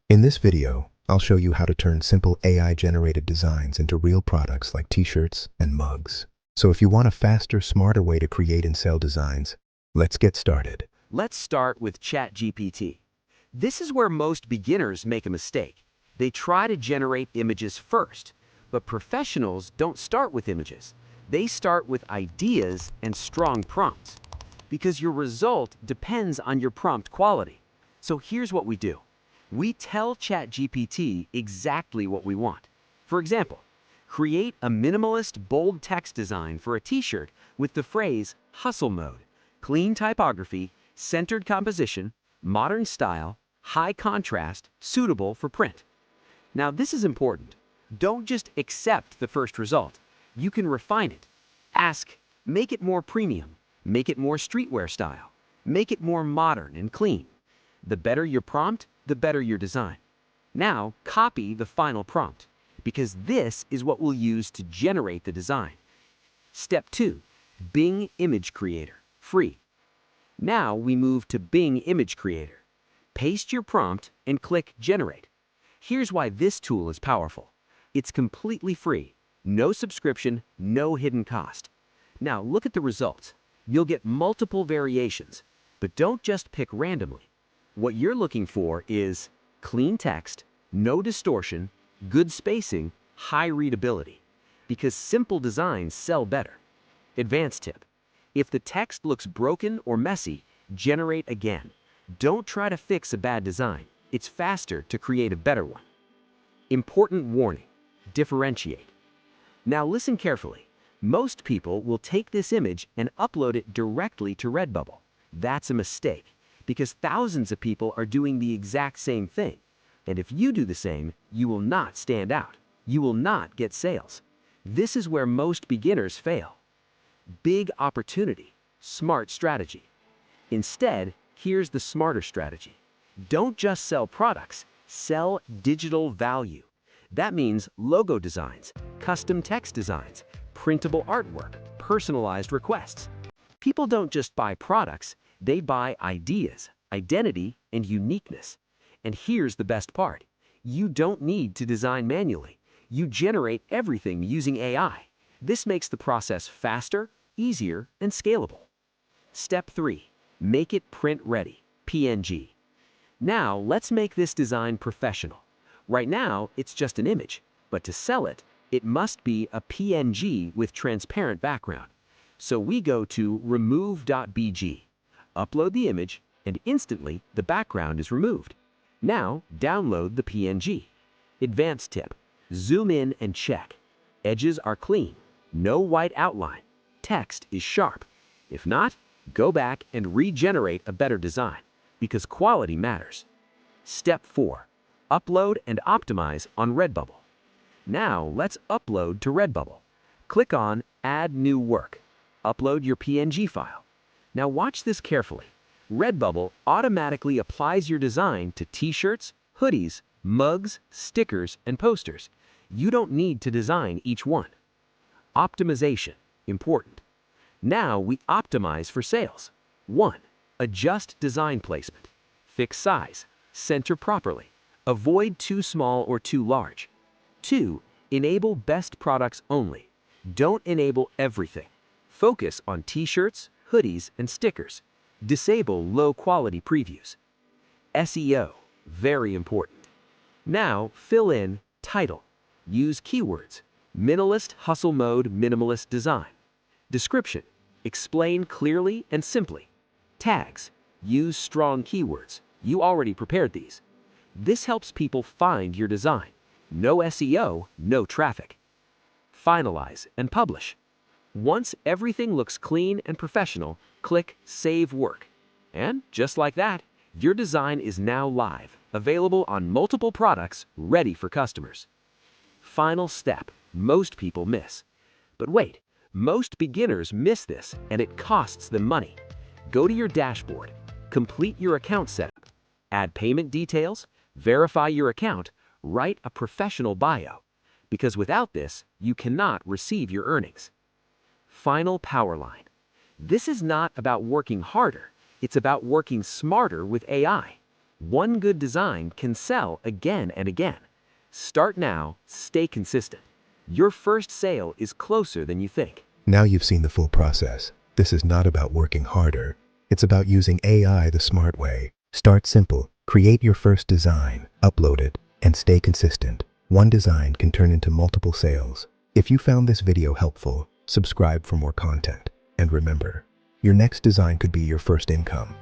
In this video, I'll show you how to turn simple AI-generated designs into real products like t-shirts and mugs. So if you want a faster, smarter way to create and sell designs, let's get started. Let's start with ChatGPT. This is where most beginners make a mistake. They try to generate images first, but professionals don't start with images. They start with ideas and strong prompts, because your result depends on your prompt quality. So here's what we do. We tell ChatGPT exactly what we want. For example, create a minimalist, bold text design for a t-shirt with the phrase hustle mode, clean typography, centered composition, modern style, high contrast, suitable for print. Now this is important. Don't just accept the first result. You can refine it. Ask, make it more premium, make it more streetwear style, make it more modern and clean. The better your prompt, the better your design. Now copy the final prompt, because this is what we'll use to generate the design. Step 2, Bing Image Creator, free. Now we move to Bing Image Creator. Paste your prompt and click Generate. Here's why this tool is powerful. It's completely free, no subscription, no hidden cost. Now look at the results. You'll get multiple variations, but don't just pick randomly. What you're looking for is clean text, no distortion, good spacing, high readability, because simple designs sell better. Advanced tip. If the text looks broken or messy, generate again. Don't try to fix a bad design. It's faster to create a better one. Important warning. Differentiate. Now listen carefully. Most people will take this image and upload it directly to Redbubble. That's a mistake, because thousands of people are doing the exact same thing. And if you do the same, you will not stand out. You will not get sales. This is where most beginners fail. Big opportunity, smart strategy. Instead, here's the smarter strategy. Don't just sell products, sell digital value. That means logo designs, custom text designs, printable artwork, personalized requests. People don't just buy products, they buy ideas, identity, and uniqueness. And here's the best part. You don't need to design manually. You generate everything using AI. This makes the process faster, easier, and scalable. Step 3. Make it print ready, PNG. Now let's make this design professional. Right now, it's just an image, but to sell it, it must be a PNG with transparent background. So we go to remove.bg. Upload the image, and instantly the background is removed. Now, download the PNG. Advanced tip. Zoom in and check. Edges are clean. No white outline. Text is sharp. If not, go back and regenerate a better design, because quality matters. Step 4. Upload and optimize on Redbubble. Now, let's upload to Redbubble. Click on Add New Work. Upload your PNG file. Now watch this carefully. Redbubble automatically applies your design to t-shirts, hoodies, mugs, stickers, and posters. You don't need to design each one. Optimization, important. Now we optimize for sales. 1. Adjust design placement. Fix size. Center properly. Avoid too small or too large. 2. Enable best products only. Don't enable everything. Focus on t-shirts, hoodies, and stickers. Disable low-quality previews. SEO, very important. Now, fill in title. Use keywords. Minimalist hustle mode minimalist design. Description. Explain clearly and simply. Tags. Use strong keywords. You already prepared these. This helps people find your design. No SEO, no traffic. Finalize and publish. Once everything looks clean and professional, click Save Work. And just like that, your design is now live, available on multiple products, ready for customers. Final step, most people miss. But wait, most beginners miss this, and it costs them money. Go to your dashboard, complete your account setup, add payment details, verify your account, write a professional bio. Because without this, you cannot receive your earnings. Final power line. This is not about working harder, it's about working smarter with AI. One good design can sell again and again. Start now, stay consistent. Your first sale is closer than you think. Now you've seen the full process. This is not about working harder. It's about using AI the smart way. Start simple, create your first design, upload it, and stay consistent. One design can turn into multiple sales. If you found this video helpful, subscribe for more content. And remember, your next design could be your first income.